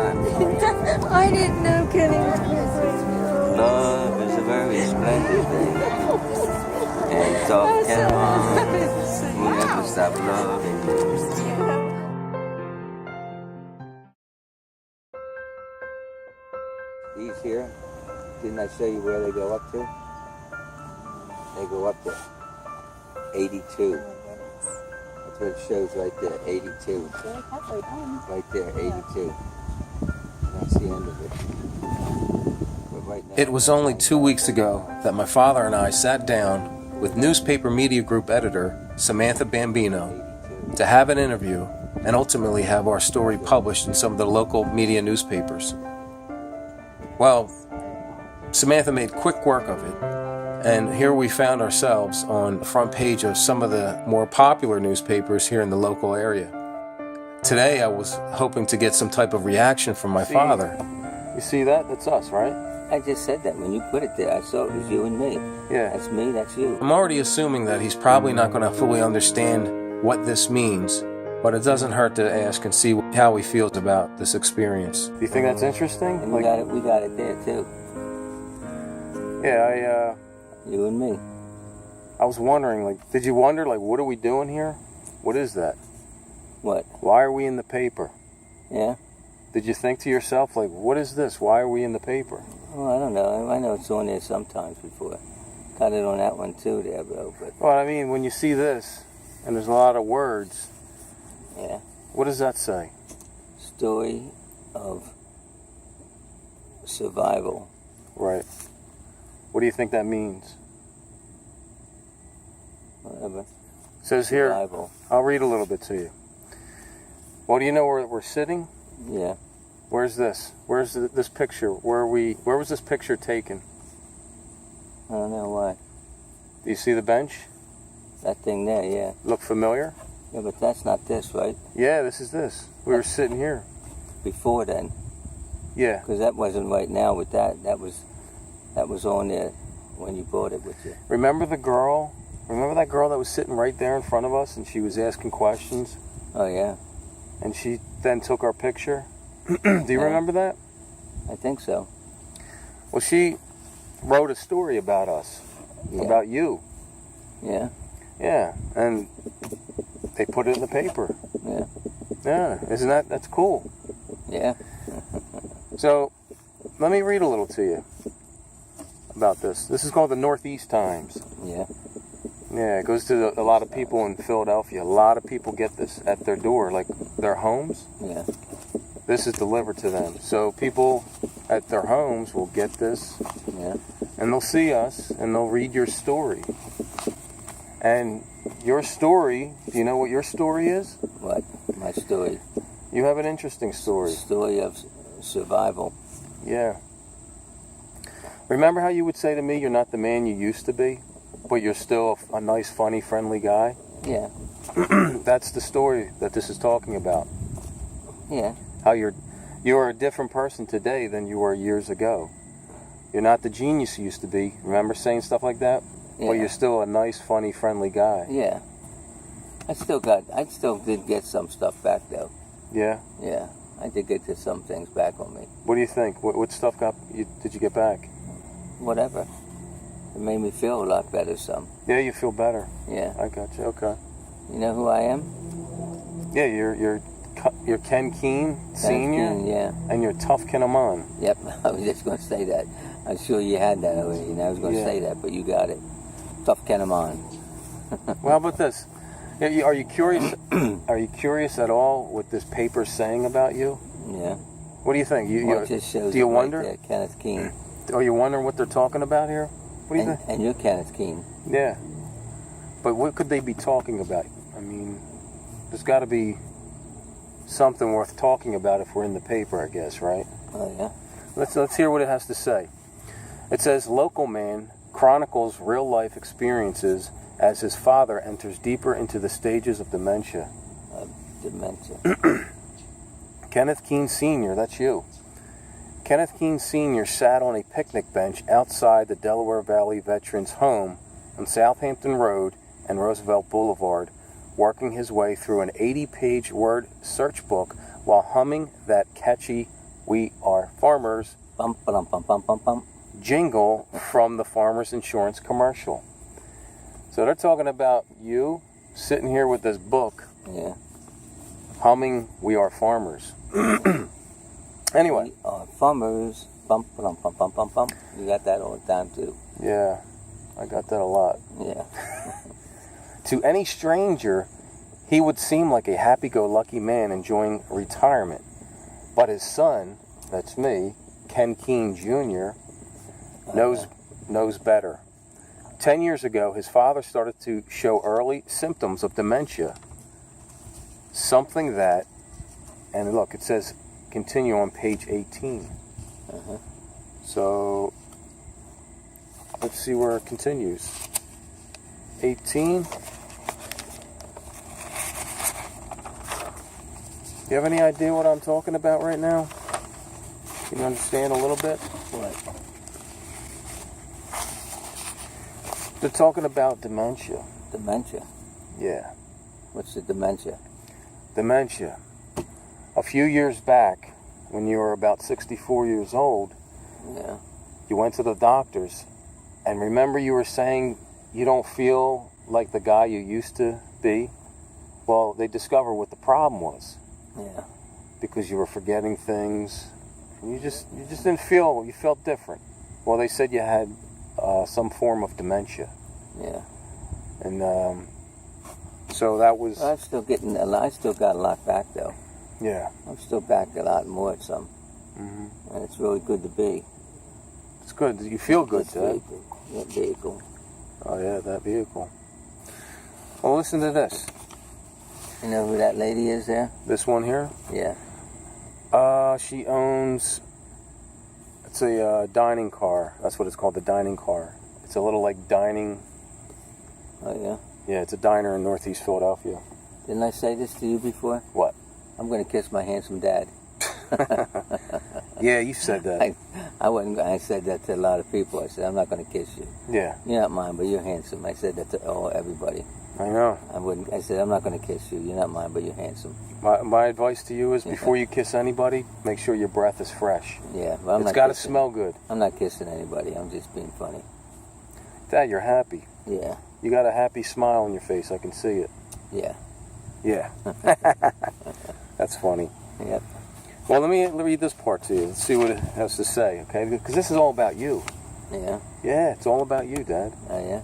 I didn't know Kenny was going to Love is a very splendid thing. And ToughKenaMan will never stop loving you. These here, didn't I show you where they go up to? They go up to 82. That's what it shows right there, 82. Right there, 82. That's the end of it. But right now, It was only 2 weeks ago that my father and I sat down with newspaper media group editor Samantha Bambino to have an interview and ultimately have our story published in some of the local media newspapers. Well, Samantha made quick work of it, and here we found ourselves on the front page of some of the more popular newspapers here in the local area. Today I was hoping to get some type of reaction from my father. You see that? That's us, right? I just said that when you put it there. I saw it was you and me. Yeah. That's me, that's you. I'm already assuming that he's probably not going to fully understand what this means, but it doesn't hurt to ask and see how he feels about this experience. Do you think that's interesting? And we got it there too. Yeah, You and me. I was wondering, did you wonder, what are we doing here? What is that? What? Why are we in the paper? Yeah? Did you think to yourself, what is this? Why are we in the paper? Well, I don't know. I know it's on there sometimes before. Got it on that one too there, bro. But Well, I mean, when you see this, and there's a lot of words, yeah. what does that say? Story of survival. Right. What do you think that means? Whatever. It says here, Survival. I'll read a little bit to you. Well, do you know where we're sitting? Yeah. Where's this? Where's this picture? Where was this picture taken? I don't know why. Do you see the bench? That thing there, yeah. Look familiar? Yeah, but that's not this, right? Yeah, this is this. We were sitting here. Before then. Yeah. Because that wasn't right now with that. That was on there when you brought it with you. Remember the girl? Remember that girl that was sitting right there in front of us and she was asking questions? Oh, yeah. And she then took our picture? Do you remember that? I think so. Well, she wrote a story about us. Yeah. About you. Yeah. Yeah. And they put it in the paper. Yeah. Yeah. That's cool. Yeah. So, let me read a little to you about this. This is called the Northeast Times. Yeah. Yeah, it goes to a lot of people in Philadelphia. A lot of people get this at their door, like their homes. Yeah. This is delivered to them. So people at their homes will get this, Yeah. and they'll see us, and they'll read your story. And your story, do you know what your story is? What? My story. You have an interesting story. Story of survival. Yeah. Remember how you would say to me, you're not the man you used to be, but you're still a nice, funny, friendly guy? Yeah. That's the story that this is talking about. Yeah. How you're a different person today than you were years ago. You're not the genius you used to be. Remember saying stuff like that? Yeah. But you're still a nice, funny, friendly guy. Yeah. I still did get some stuff back though. Yeah? Yeah. I did get some things back on me. What do you think? What stuff did you get back? Whatever. It made me feel a lot better some. Yeah, you feel better. Yeah. I got you. Okay. You know who I am? Yeah, you're Ken Keene, Senior. Keene, yeah. And you're ToughKenaMan. Yep. I was just going to say that. I'm sure you had that already, and I was going to say that, but you got it. ToughKenaMan. Well, how about this? Are you curious? Are you curious at all what this paper's saying about you? Yeah. What do you think? Well, it just shows do you it right wonder? there, Kenneth Keene. Are you wondering what they're talking about here? What do you think? And you're Kenneth Keene. Yeah. But what could they be talking about? I mean, there's got to be something worth talking about if we're in the paper, I guess, right? Oh, yeah? Let's hear what it has to say. It says, local man chronicles real-life experiences as his father enters deeper into the stages of dementia. Dementia. Kenneth Keene Sr., that's you. Kenneth Keene Sr. sat on a picnic bench outside the Delaware Valley Veterans Home on Southampton Road and Roosevelt Boulevard, working his way through an 80-page word search book while humming that catchy We Are Farmers Bum, bum, bum, bum, bum, bum. jingle from the Farmers Insurance commercial. So they're talking about you sitting here with this book, Yeah. humming We Are Farmers. Anyway. We are farmers. Bum, bum, bum, bum, bum, bum. You got that all the time, too. Yeah, I got that a lot. Yeah. To any stranger, he would seem like a happy-go-lucky man enjoying retirement. But his son, that's me, Ken Keene Jr., knows better. 10 years ago, his father started to show early symptoms of dementia. Something that, and look, it says continue on page 18. So, let's see where it continues. 18. You have any idea what I'm talking about right now? Can you understand a little bit? What? They're talking about dementia. Dementia. Yeah, What's the dementia? dementia. A few years back, when you were about 64 years old, Yeah. you went to the doctors, and remember you were saying you don't feel like the guy you used to be? Well, they discovered what the problem was. Yeah. Because you were forgetting things. You just didn't feel, you felt different. Well, they said you had some form of dementia. Yeah. And so that was, Well, I'm still getting a lot. I still got a lot back, though. yeah. I'm still back a lot more at some. And it's really good to be. It's good. You feel good, This Dad. vehicle. That vehicle. Oh, yeah, that vehicle. Well, listen to this. You know who that lady is there? This one here. Yeah. She owns, it's a dining car. That's what it's called, the dining car. It's a little like dining, Oh, yeah? yeah, it's a diner in Northeast Philadelphia. Didn't I say this to you before? What? I'm going to kiss my handsome dad. Yeah, you said that. I said that to a lot of people. I said, I'm not going to kiss you. Yeah, You're not mine, but you're handsome. I said that to everybody. I know. I said, I'm not going to kiss you. You're not mine, but you're handsome. My advice to you is before you kiss anybody, make sure your breath is fresh. Yeah, but I'm It's not got to kissing- smell good. I'm not kissing anybody. I'm just being funny. Dad, you're happy. Yeah, You got a happy smile on your face. I can see it. yeah, Yeah. That's funny. yep. Well, let me read this part to you. Let's see what it has to say, okay? Because this is all about you. Yeah, Yeah, it's all about you, Dad. oh, yeah.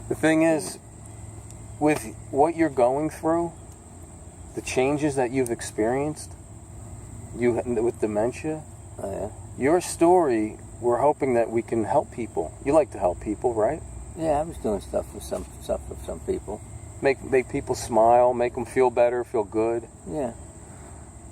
The thing is, with what you're going through, the changes that you've experienced, with dementia, Oh, yeah. your story, we're hoping that we can help people. You like to help people, right? Yeah, I was doing stuff for some people. Make people smile, make them feel better, feel good. Yeah,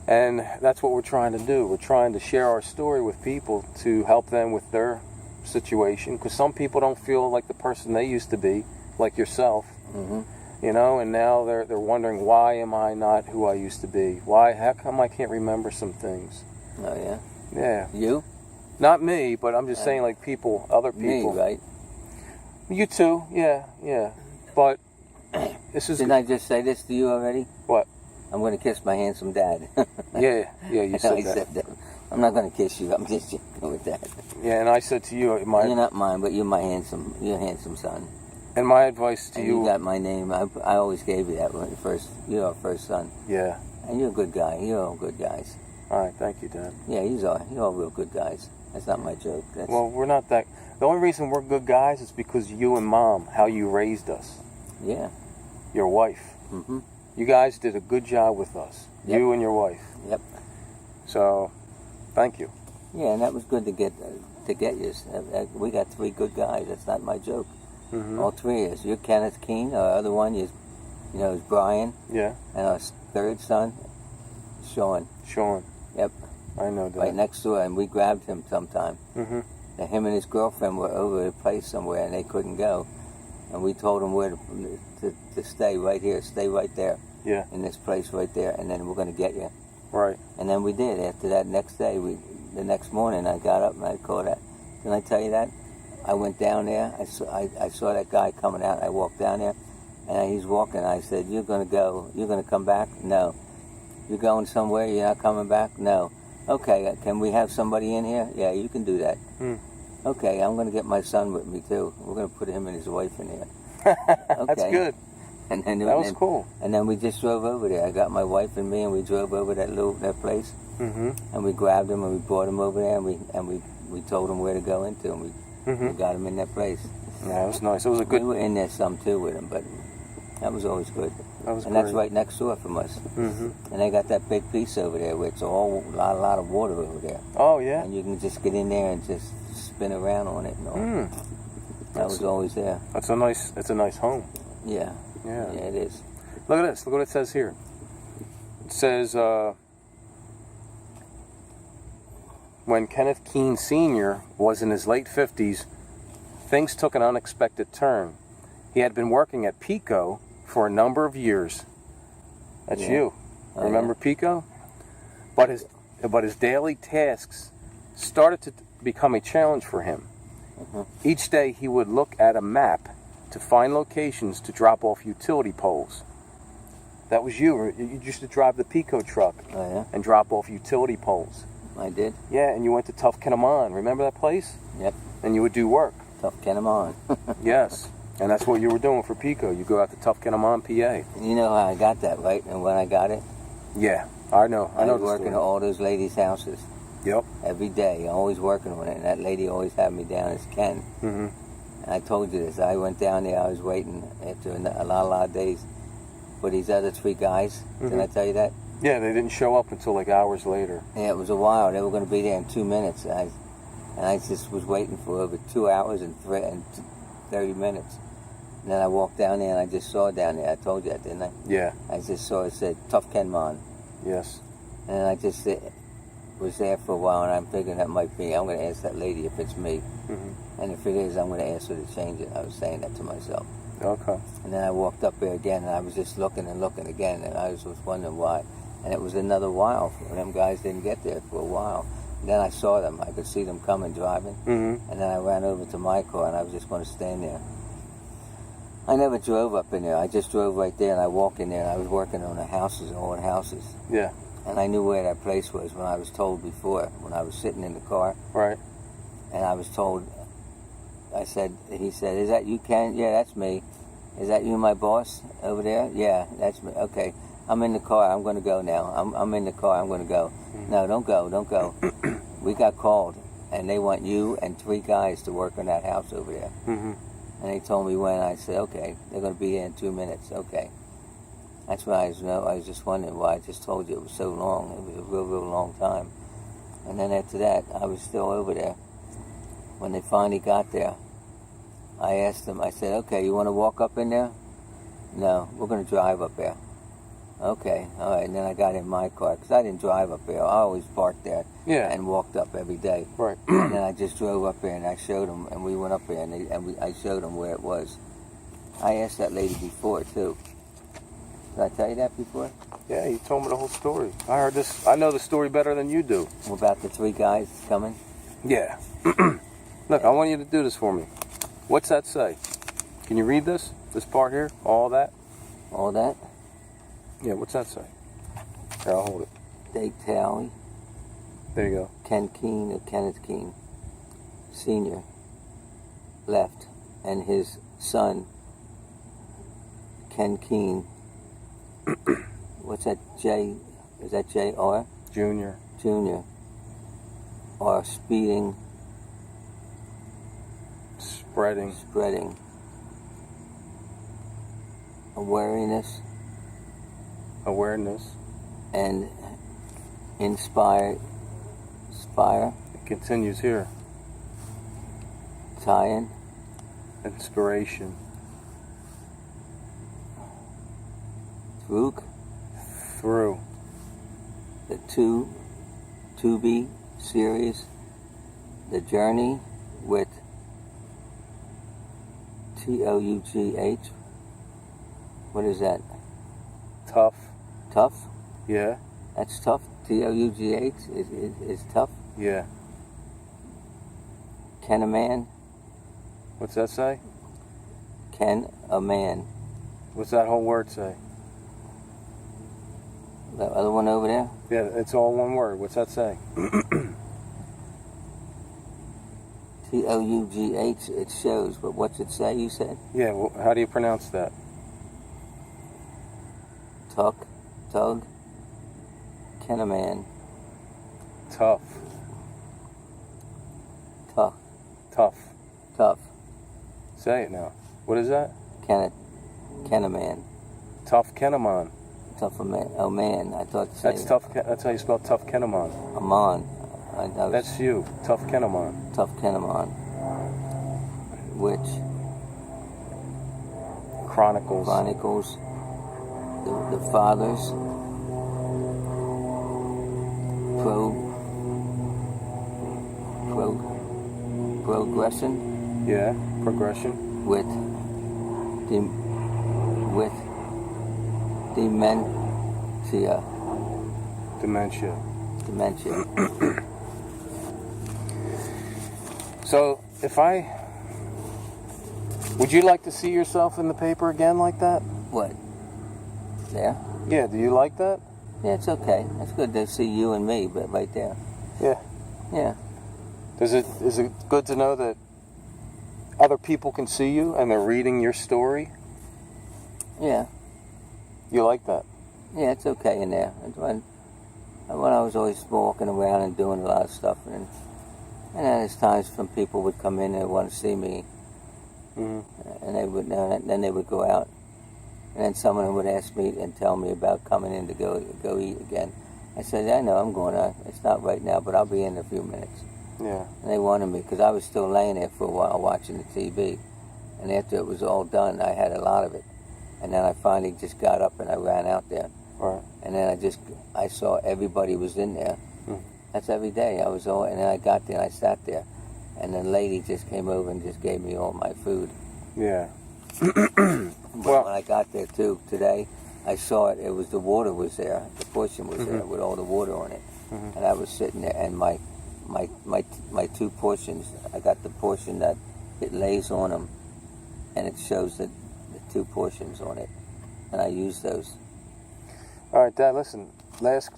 And that's what we're trying to do. We're trying to share our story with people to help them with their situation. Because some people don't feel like the person they used to be, like yourself. You know, and now they're wondering, why am I not who I used to be? How come I can't remember some things? oh, yeah. Yeah. You? Not me, but I'm just saying, like, other people. Me, right? You too, yeah. But this is... Didn't I just say this to you already? What? I'm going to kiss my handsome dad. Yeah, you said I that. said that. I'm not going to kiss you. I'm just joking with that. Yeah, and I said to you, You're not mine, but you're your handsome son. and my advice to And you... you got my name. I always gave you that when you're our first son. Yeah. And you're a good guy. You're all good guys. All right, thank you, Dad. Yeah, you're all real good guys. That's not my joke. That's, Well, we're not that... The only reason we're good guys is because you and Mom, how you raised us. yeah. Your wife. Mm-hmm. You guys did a good job with us. Yep. You and your wife. Yep. So, thank you. Yeah, and that was good to get you. We got 3 good guys. That's not my joke. Mm-hmm. All 3 of us. You're Kenneth Keene. Our other one is Brian. Yeah. And our third son, Sean. Sean. Yep. I know that. Right next door, and we grabbed him sometime. Mm-hmm. And him and his girlfriend were over at a place somewhere, and they couldn't go. And we told them where to stay right here, stay right there. Yeah. In this place right there, and then we're going to get you. Right. And then we did. After that, next day, the next morning, I got up and I called that. Didn't I tell you that? I went down there. I saw that guy coming out. I walked down there, and he's walking. I said, "You're going to go. You're going to come back? No. You're going somewhere. You're not coming back? No. Okay, can we have somebody in here? Yeah, you can do that. Okay, I'm going to get my son with me too. We're going to put him and his wife in here. Okay. That's good. And then, That was cool. And then we just drove over there. I got my wife and me, and we drove over that place. And we grabbed him and we brought him over there, and we told him where to go into, and we got him in that place. Yeah, it was nice. It was a good. We were in there some too with him, but that was always good. That was and great. that's right next door from us. And they got that big piece over there where it's all a lot of water over there. Oh yeah. And you can just get in there and just spin around on it and all. That was always there. It's a nice home. Yeah. Yeah. Yeah, it is. Look at this. Look what it says here. It says, when Kenneth Keene Sr. was in his late 50s, things took an unexpected turn. He had been working at Pico for a number of years. That's you. Remember Pico? But his daily tasks started to become a challenge for him. Each day he would look at a map to find locations to drop off utility poles. That was you. You used to drive the Pico truck and drop off utility poles. I did. Yeah, and you went to ToughKenaMan. Remember that place? Yep. And you would do work. ToughKenaMan. Yes. And that's what you were doing for Pico. You go out to ToughKenaMan, PA. You know how I got that, right? And when I got it? Yeah, I know. I was working at all those ladies' houses. Yep. Every day, always working on it. And that lady always had me down as Ken. And I told you this. I went down there. I was waiting after a lot of days for these other 3 guys. Didn't I tell you that? Yeah, they didn't show up until like hours later. Yeah, it was a while. They were going to be there in 2 minutes. And I just was waiting for over 2 hours and 30 minutes. And then I walked down there and I just saw down there. I told you that, didn't I? Yeah. I just saw it said ToughKenaMan. Yes. And I just was there for a while, and I'm thinking that might be. I'm going to ask that lady if it's me. And if it is, I'm going to ask her to change it. I was saying that to myself. Okay. And then I walked up there again, and I was just looking and looking again, and I was wondering why. And it was another while. Them guys didn't get there for a while. And then I saw them. I could see them coming, driving. And then I ran over to my car, and I was just going to stand there. I never drove up in there. I just drove right there, and I walked in there, and I was working on the houses, old houses. Yeah. And I knew where that place was when I was told before, when I was sitting in the car. Right. And I was told, he said, is that you, Ken? Yeah, that's me. Is that you, my boss, over there? Yeah, that's me. Okay, I'm in the car. I'm going to go now. I'm in the car. I'm going to go. No, don't go. We got called, and they want you and 3 guys to work on that house over there. And they told me when. I said, okay, they're going to be there in 2 minutes. Okay. That's why I was just wondering why I just told you it was so long. It was a real long time. And then after that, I was still over there. When they finally got there, I asked them, I said, okay, you want to walk up in there? No, we're going to drive up there. Okay, all right. And then I got in my car, because I didn't drive up there. I always parked there and walked up every day. Right. And then I just drove up there, and I showed them, and we went up there, and I showed them where it was. I asked that lady before, too. Did I tell you that before? Yeah, you told me the whole story. I heard this. I know the story better than you do. About the 3 guys coming? Yeah. Look, I want you to do this for me. What's that say? Can you read this? This part here? All that? All that? Yeah, what's that say? Here, I'll hold it. Dave Talley. There you go. Kenneth Keene, Sr. left, and his son, Ken Keene, what's that, J, is that J.R.? Junior. Are speeding. Spreading. Awareness. And inspire. It continues here. Tie-in. Inspiration. Through. The To-Be series. The Journey with Toughh. What is that? Tough. Tough? Yeah. That's tough. Toughh is tough. Yeah. ToughKenaMan. What's that say? ToughKenaMan. What's that whole word say? That other one over there? Yeah, it's all one word. What's that say? TOUGH, it shows, but what's it say, you said? Yeah, well, how do you pronounce that? ToughKenaMan. Tough. Tough. Tough. Tough. Say it now. What is that? ToughKenaMan. ToughKenaMan. Tough a man. Oh man, I thought the That's same. tough. That's how you spell ToughKenaMan. Aman. That's you. ToughKenaMan. ToughKenaMan. Which Chronicles. the fathers progression. Yeah, progression. With dementia. Dementia. So, would you like to see yourself in the paper again like that? What? There? Yeah, do you like that? Yeah, it's okay. It's good to see you and me, but right there. Yeah. Yeah. Is it good to know that other people can see you and they're reading your story? Yeah. You like that? Yeah, it's okay in there. When I was always walking around and doing a lot of stuff, and then there's times when people would come in and want to see me, and then they would go out, and then someone would ask me and tell me about coming in to go eat again. I said, I know I'm going on. It's not right now, but I'll be in a few minutes. Yeah. And they wanted me because I was still laying there for a while watching the TV, and after it was all done, I had a lot of it, and then I finally just got up and I ran out there. Right. And then I saw everybody was in there. That's every day. And then I got there and I sat there, and the lady just came over and just gave me all my food. Yeah. But when I got there too today, I saw it. It was the water was there. The portion was there with all the water on it, and I was sitting there. And my two portions. I got the portion that it lays on them, and it shows the two portions on it, and I use those. All right, Dad, listen. Last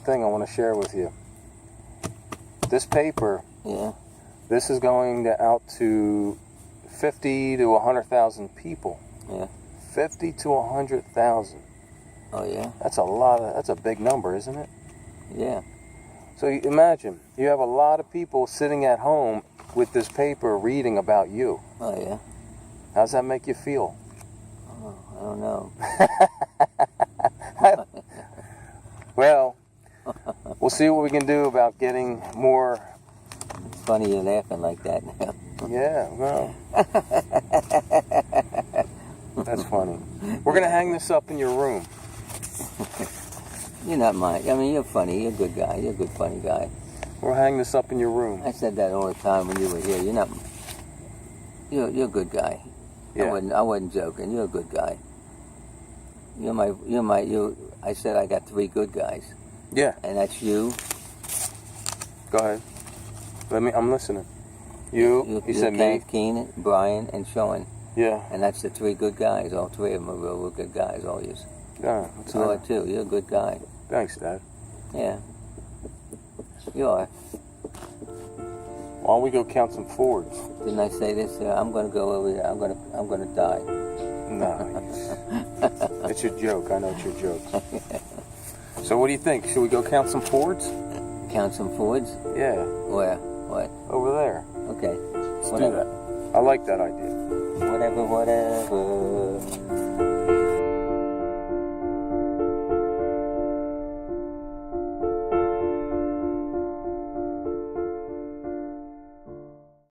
thing I want to share with you. This paper, this is going out to 50 to 100,000 people. Yeah. 50 to 100,000. Oh, yeah? That's a big number, isn't it? Yeah. So imagine, you have a lot of people sitting at home with this paper reading about you. Oh, yeah? How's that make you feel? Oh, I don't know. Well, we'll see what we can do about getting more. It's funny you're laughing like that now. Yeah, well, that's funny. We're going to hang this up in your room. You're not mine. I mean, you're funny. You're a good guy. You're a good, funny guy. We'll hang this up in your room. I said that all the time when you were here. You're not. You're a good guy. Yeah. I wasn't joking. You're a good guy. I said I got 3 good guys. Yeah. And that's you. Go ahead. I'm listening. You said me. Kenneth, Keenan, Brian, and Sean. Yeah. And that's the 3 good guys. All 3 of them are real good guys. All you. Yeah. That's You are nice. too. You're a good guy. Thanks, Dad. Yeah. You are. Why don't we go count some Fords? Didn't I say this? I'm going to go over there. I'm going to die. No. It's your joke. I know it's your joke. So what do you think? Should we go count some Fords? Count some Fords? Yeah. Where? What? Over there. Okay. Let's do that. I like that idea. Whatever.